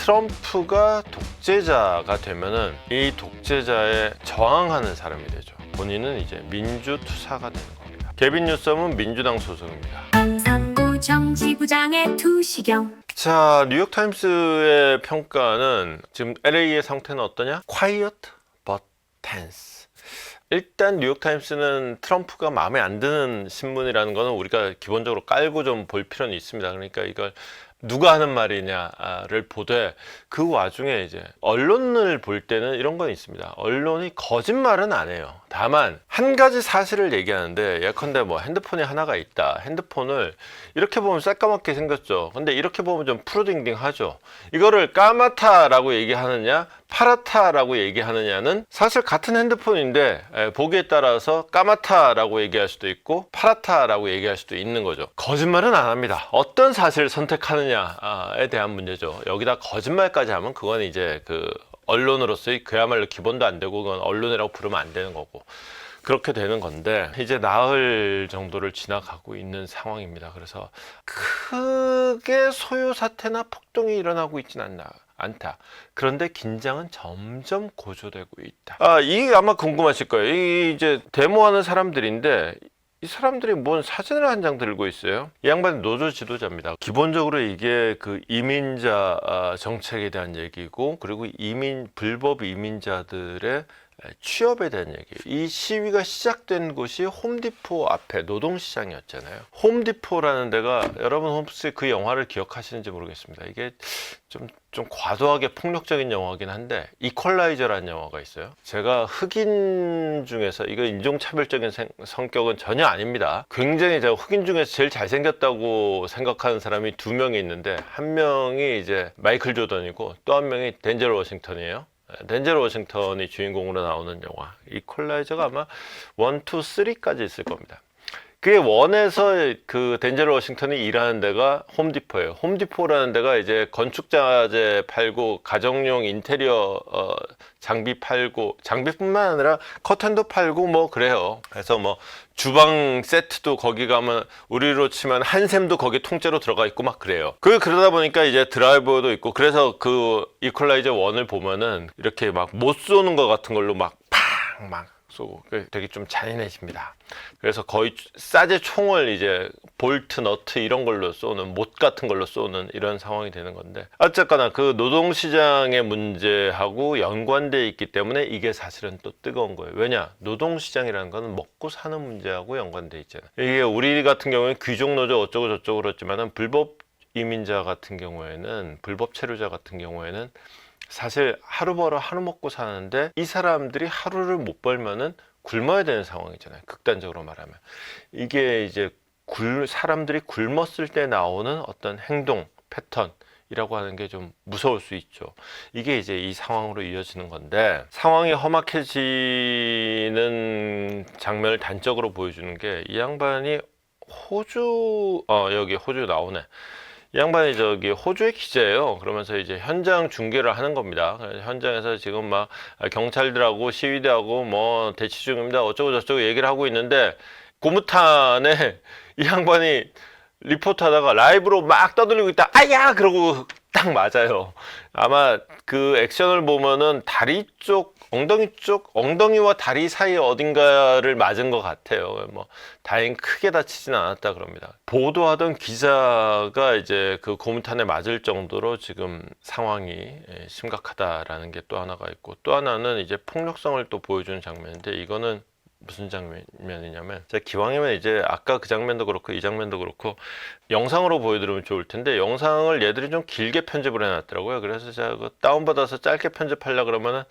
트럼프가 독재자가 되면은 이 독재자에 저항하는 사람이 되죠. 본인은 이제 민주투사가 되는 겁니다. 개빈 뉴섬은 민주당 소속입니다. 상부 정치부장의 투시경. 자, 뉴욕타임스의 평가는 지금 LA의 상태는 어떠냐? Quiet but tense. 일단 뉴욕타임스는 트럼프가 마음에 안 드는 신문이라는 거는 우리가 기본적으로 깔고 좀 볼 필요는 있습니다. 그러니까 이걸 누가 하는 말이냐를 보되 그 와중에 이제 언론을 볼 때는 이런 건 있습니다. 언론이 거짓말은 안 해요. 다만 한 가지 사실을 얘기하는데, 예컨대 뭐 핸드폰이 하나가 있다. 핸드폰을 이렇게 보면 새까맣게 생겼죠. 근데 이렇게 보면 좀 푸르딩딩하죠. 이거를 까맣다라고 얘기하느냐 파랗다라고 얘기하느냐는 사실 같은 핸드폰인데 보기에 따라서 까맣다라고 얘기할 수도 있고 파랗다라고 얘기할 수도 있는 거죠. 거짓말은 안 합니다. 어떤 사실을 선택하느냐에 대한 문제죠. 여기다 거짓말까지 하면 그건 이제 그 언론으로서의 그야말로 기본도 안 되고 그건 언론이라고 부르면 안 되는 거고, 그렇게 되는 건데 이제 나흘 정도를 지나가고 있는 상황입니다. 그래서 크게 소요 사태나 폭동이 일어나고 있진 않다. 그런데 긴장은 점점 고조되고 있다. 이게 아마 궁금하실 거예요. 이 이제 데모하는 사람들인데 이 사람들이 뭔 사진을 한 장 들고 있어요. 이 양반은 노조 지도자입니다. 기본적으로 이게 그 이민자 정책에 대한 얘기고, 그리고 불법 이민자들의 취업에 대한 얘기예요. 이 시위가 시작된 곳이 홈디포 앞에 노동시장이었잖아요. 홈디포라는 데가, 여러분 혹시 그 영화를 기억하시는지 모르겠습니다. 이게 좀 과도하게 폭력적인 영화긴 한데 이퀄라이저라는 영화가 있어요. 제가 흑인 중에서, 이거 인종차별적인 성격은 전혀 아닙니다. 굉장히 제가 흑인 중에서 제일 잘생겼다고 생각하는 사람이 두 명이 있는데, 한 명이 이제 마이클 조던이고 또 한 명이 덴젤 워싱턴이에요. 덴젤 워싱턴이 주인공으로 나오는 영화 이퀄라이저가 아마 1, 2, 3까지 있을 겁니다. 그게 원에서 그 덴젤 워싱턴이 일하는 데가 홈디포예요. 홈디포라는 데가 이제 건축자재 팔고 가정용 인테리어 장비 팔고, 장비뿐만 아니라 커튼도 팔고 뭐 그래요. 그래서 뭐 주방 세트도 거기 가면 우리로 치면 한샘도 거기 통째로 들어가 있고 막 그래요. 그러다 보니까 이제 드라이버도 있고, 그래서 그 이퀄라이저 1을 보면은 이렇게 막 못 쏘는 것 같은 걸로 막 쏘고 되게 좀 잔인해집니다. 그래서 거의 싸제 총을 이제 볼트, 너트 이런 걸로 쏘는, 못 같은 걸로 쏘는 이런 상황이 되는 건데, 어쨌거나 그 노동시장의 문제하고 연관되어 있기 때문에 이게 사실은 또 뜨거운 거예요. 왜냐? 노동시장이라는 거는 먹고 사는 문제하고 연관되어 있잖아요. 이게 우리 같은 경우에 귀족노조 어쩌고 저쩌고 그렇지만은 불법 이민자 같은 경우에는, 불법 체류자 같은 경우에는 사실 하루 벌어 하루 먹고 사는데 이 사람들이 하루를 못 벌면은 굶어야 되는 상황이잖아요. 극단적으로 말하면. 이게 이제 사람들이 굶었을 때 나오는 어떤 행동 패턴이라고 하는 게 좀 무서울 수 있죠. 이게 이제 이 상황으로 이어지는 건데, 상황이 험악해지는 장면을 단적으로 보여주는 게, 이 양반이 여기 호주 나오네. 이 양반이 저기 호주의 기자예요. 그러면서 이제 현장 중계를 하는 겁니다. 현장에서 지금 막 경찰들하고 시위대하고 뭐 대치 중입니다. 어쩌고 저쩌고 얘기를 하고 있는데, 고무탄에 이 양반이 리포트 하다가 라이브로 막 떠들리고 있다. 아야! 그러고 딱 맞아요. 아마 그 액션을 보면은 다리 쪽, 엉덩이와 다리 사이 어딘가를 맞은 것 같아요. 뭐 다행히 크게 다치진 않았다 그럽니다. 보도하던 기자가 이제 그 고무탄에 맞을 정도로 지금 상황이 심각하다라는 게 또 하나가 있고, 또 하나는 이제 폭력성을 또 보여주는 장면인데, 이거는 무슨 장면이냐면, 제가 기왕이면 이제 아까 그 장면도 그렇고 이 장면도 그렇고 영상으로 보여드리면 좋을 텐데, 영상을 얘들이 좀 길게 편집을 해놨더라고요. 그래서 제가 그 다운받아서 짧게 편집하려 그러면은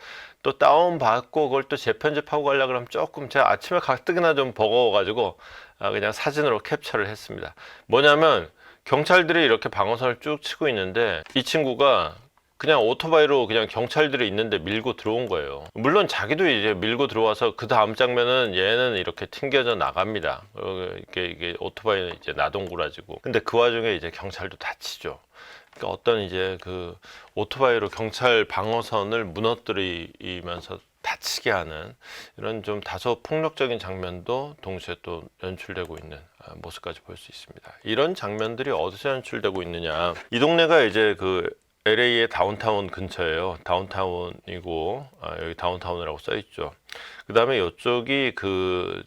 또 다운받고 그걸 또 재편집하고 가려 그러면 조금, 제가 아침에 가뜩이나 좀 버거워가지고 그냥 사진으로 캡처를 했습니다. 뭐냐면 경찰들이 이렇게 방어선을 쭉 치고 있는데, 이 친구가 그냥 오토바이로 그냥 경찰들이 있는데 밀고 들어온 거예요. 물론 자기도 이제 밀고 들어와서 그 다음 장면은 얘는 이렇게 튕겨져 나갑니다. 이게 오토바이는 이제 나동구라지고. 근데 그 와중에 이제 경찰도 다치죠. 그러니까 어떤 이제 그 오토바이로 경찰 방어선을 무너뜨리면서 다치게 하는 이런 좀 다소 폭력적인 장면도 동시에 또 연출되고 있는 모습까지 볼 수 있습니다. 이런 장면들이 어디서 연출되고 있느냐, 이 동네가 이제 그 LA의 다운타운 근처예요. 다운타운이고 여기 다운타운이라고 써 있죠. 그 다음에 이쪽이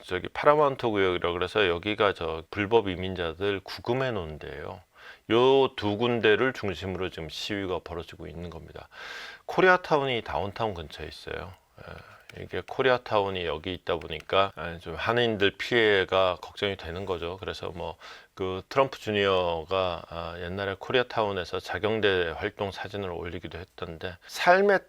저기 파라마운트 구역이라 그래서 여기가 저 불법 이민자들 구금해 놓은 데예요. 요 두 군데를 중심으로 지금 시위가 벌어지고 있는 겁니다. 코리아타운이 다운타운 근처에 있어요. 이게 코리아타운이 여기 있다 보니까 좀 한인들 피해가 걱정이 되는 거죠. 그래서 뭐 그 트럼프 주니어가 옛날에 코리아타운에서 자경대 활동 사진을 올리기도 했던데, 삶의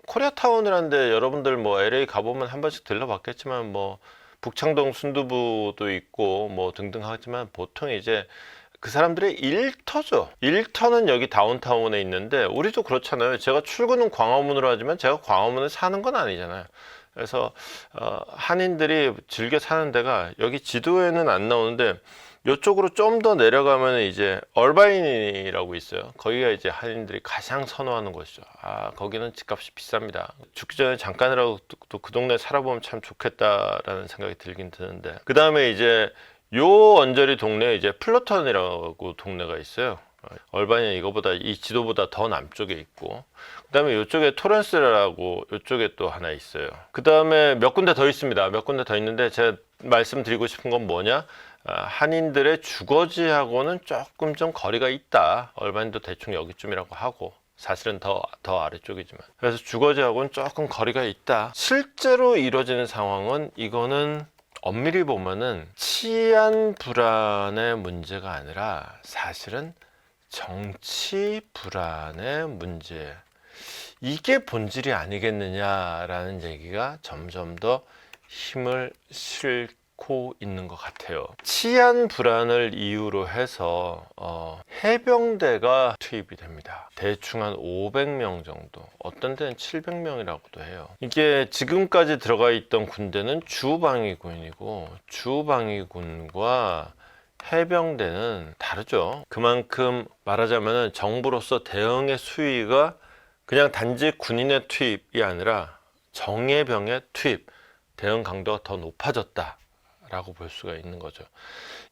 코리아타운이라는데 여러분들 뭐 LA 가보면 한 번씩 들러봤겠지만 뭐 북창동 순두부도 있고 뭐 등등 하지만 보통 이제 그 사람들의 일터죠. 일터는 여기 다운타운에 있는데 우리도 그렇잖아요. 제가 출근은 광화문으로 하지만 제가 광화문에 사는 건 아니잖아요. 그래서 한인들이 즐겨 사는 데가 여기 지도에는 안 나오는데 이쪽으로 좀 더 내려가면 이제 얼바인이라고 있어요. 거기가 이제 한인들이 가장 선호하는 곳이죠. 거기는 집값이 비쌉니다. 죽기 전에 잠깐이라도 또 그 동네 살아보면 참 좋겠다라는 생각이 들긴 드는데, 그 다음에 이제 요 언저리 동네에 이제 플러턴이라고 동네가 있어요. 얼바인은 이거보다, 이 지도보다 더 남쪽에 있고, 그 다음에 이쪽에 토렌스라고 이쪽에 또 하나 있어요. 그 다음에 몇 군데 더 있습니다. 몇 군데 더 있는데 제가 말씀드리고 싶은 건 뭐냐, 한인들의 주거지하고는 조금 좀 거리가 있다. 얼바인도 대충 여기쯤이라고 하고, 사실은 더 아래쪽이지만, 그래서 주거지하고는 조금 거리가 있다. 실제로 이루어지는 상황은, 이거는 엄밀히 보면은 치안 불안의 문제가 아니라 사실은 정치 불안의 문제, 이게 본질이 아니겠느냐라는 얘기가 점점 더 힘을 싣고 있는 것 같아요. 치안 불안을 이유로 해서 해병대가 투입이 됩니다. 대충 한 500명 정도, 어떤 데는 700명이라고도 해요. 이게 지금까지 들어가 있던 군대는 주방위군이고, 주방위군과 해병대는 다르죠. 그만큼 말하자면 정부로서 대응의 수위가 그냥 단지 군인의 투입이 아니라 정예병의 투입, 대응 강도가 더 높아졌다 라고 볼 수가 있는 거죠.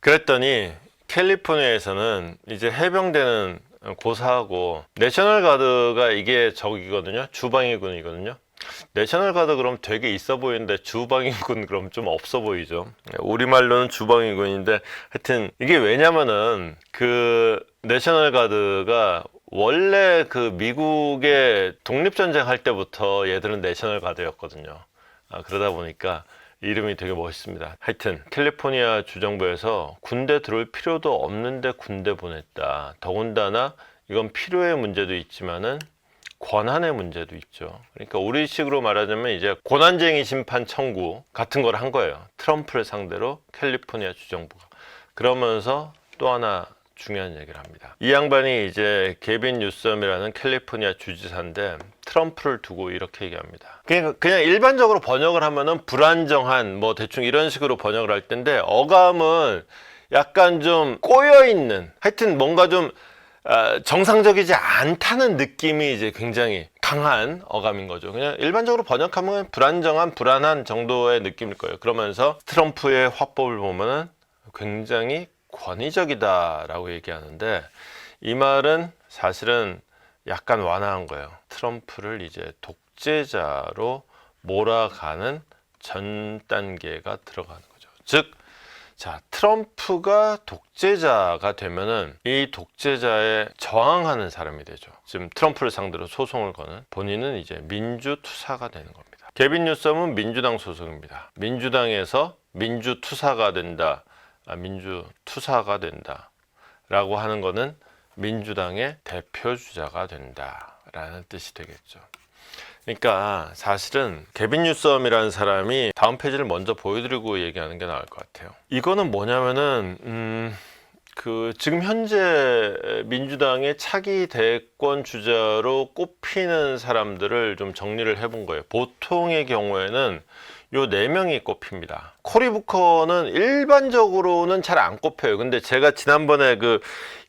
그랬더니 캘리포니아에서는 이제 해병대는 고사하고, 내셔널 가드가 이게 저기거든요. 주방위군이거든요. 내셔널 가드 그럼 되게 있어 보이는데 주방위군 그럼 좀 없어 보이죠. 우리말로는 주방위군인데, 하여튼 이게 왜냐면은 그 내셔널 가드가 원래 그 미국의 독립전쟁 할 때부터 얘들은 내셔널 가드였거든요. 그러다 보니까 이름이 되게 멋있습니다. 하여튼 캘리포니아 주정부에서 군대 들어올 필요도 없는데 군대 보냈다. 더군다나 이건 필요의 문제도 있지만은 권한의 문제도 있죠. 그러니까 우리식으로 말하자면 이제 고난쟁이 심판 청구 같은 걸 한 거예요. 트럼프를 상대로 캘리포니아 주정부가. 그러면서 또 하나 중요한 얘기를 합니다. 이 양반이 이제 게빈 뉴섬이라는 캘리포니아 주지사인데, 트럼프를 두고 이렇게 얘기합니다. 그냥 일반적으로 번역을 하면은 불안정한, 뭐 대충 이런 식으로 번역을 할 텐데, 어감은 약간 좀 꼬여있는, 하여튼 뭔가 좀 정상적이지 않다는 느낌이 이제 굉장히 강한 어감인 거죠. 그냥 일반적으로 번역하면 불안정한, 불안한 정도의 느낌일 거예요. 그러면서 트럼프의 화법을 보면은 굉장히 권위적이다 라고 얘기하는데, 이 말은 사실은 약간 완화한 거예요. 트럼프를 이제 독재자로 몰아가는 전 단계가 들어가는 거죠. 즉, 자, 트럼프가 독재자가 되면은 이 독재자에 저항하는 사람이 되죠. 지금 트럼프를 상대로 소송을 거는, 본인은 이제 민주투사가 되는 겁니다. 게빈 뉴섬은 민주당 소속입니다. 민주당에서 민주투사가 된다, 민주투사가 된다 라고 하는 거는 민주당의 대표주자가 된다 라는 뜻이 되겠죠. 그러니까 사실은 게빈 뉴섬이라는 사람이, 다음 페이지를 먼저 보여드리고 얘기하는 게 나을 것 같아요. 이거는 뭐냐면은 지금 현재 민주당의 차기 대권 주자로 꼽히는 사람들을 좀 정리를 해본 거예요. 보통의 경우에는 요 4명이 꼽힙니다. 코리 부커는 일반적으로는 잘 안 꼽혀요. 근데 제가 지난번에 그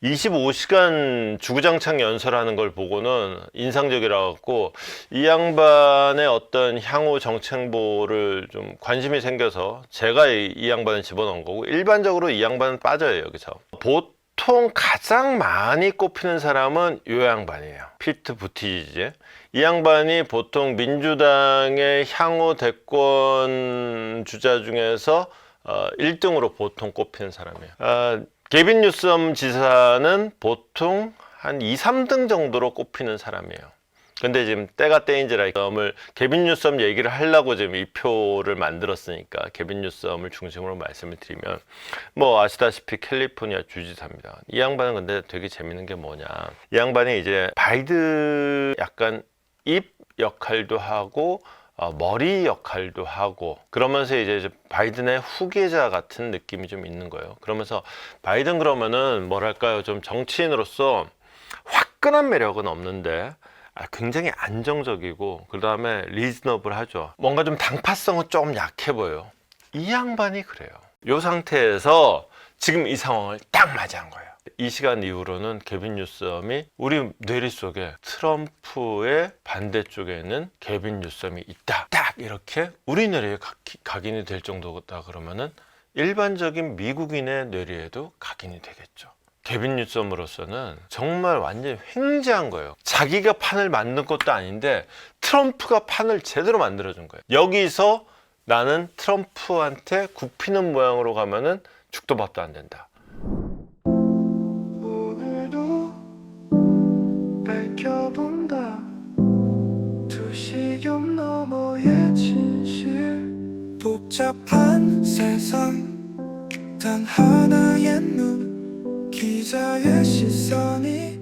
25시간 주구장창 연설하는 걸 보고는 인상적이라 갖고 이 양반의 어떤 향후 정책보를 좀 관심이 생겨서 제가 이 양반을 집어넣은 거고, 일반적으로 이 양반은 빠져요, 여기서. 보통 가장 많이 꼽히는 사람은 이 양반이에요. 피트 부티지지. 이 양반이 보통 민주당의 향후 대권 주자 중에서 1등으로 보통 꼽히는 사람이에요. 게빈 뉴섬 지사는 보통 한 2, 3등 정도로 꼽히는 사람이에요. 근데 지금 때가 때인지라 게빈 뉴섬 얘기를 하려고 지금 이 표를 만들었으니까 게빈 뉴섬을 중심으로 말씀을 드리면, 뭐 아시다시피 캘리포니아 주지사입니다. 이 양반은 근데 되게 재밌는 게 뭐냐, 이 양반이 이제 바이든 약간 입 역할도 하고 머리 역할도 하고, 그러면서 이제 바이든의 후계자 같은 느낌이 좀 있는 거예요. 그러면서 바이든 그러면은 뭐랄까요, 좀 정치인으로서 화끈한 매력은 없는데 굉장히 안정적이고, 그 다음에 리즈너블하죠. 뭔가 좀 당파성은 조금 약해 보여요. 이 양반이 그래요. 이 상태에서 지금 이 상황을 딱 맞이한 거예요. 이 시간 이후로는 게빈 뉴섬이 우리 뇌리 속에 트럼프의 반대쪽에는 게빈 뉴섬이 있다, 딱 이렇게 우리 뇌리에 각인이 될 정도다 그러면은 일반적인 미국인의 뇌리에도 각인이 되겠죠. 게빈 뉴섬으로서는 정말 완전히 횡재한 거예요. 자기가 판을 만든 것도 아닌데 트럼프가 판을 제대로 만들어준 거예요. 여기서 나는 트럼프한테 굽히는 모양으로 가면은 죽도 밥도 안 된다. 오늘도 밝혀본다 두시경 너머의 진실 복잡한 세상 단 하나의 눈 기자의 시선이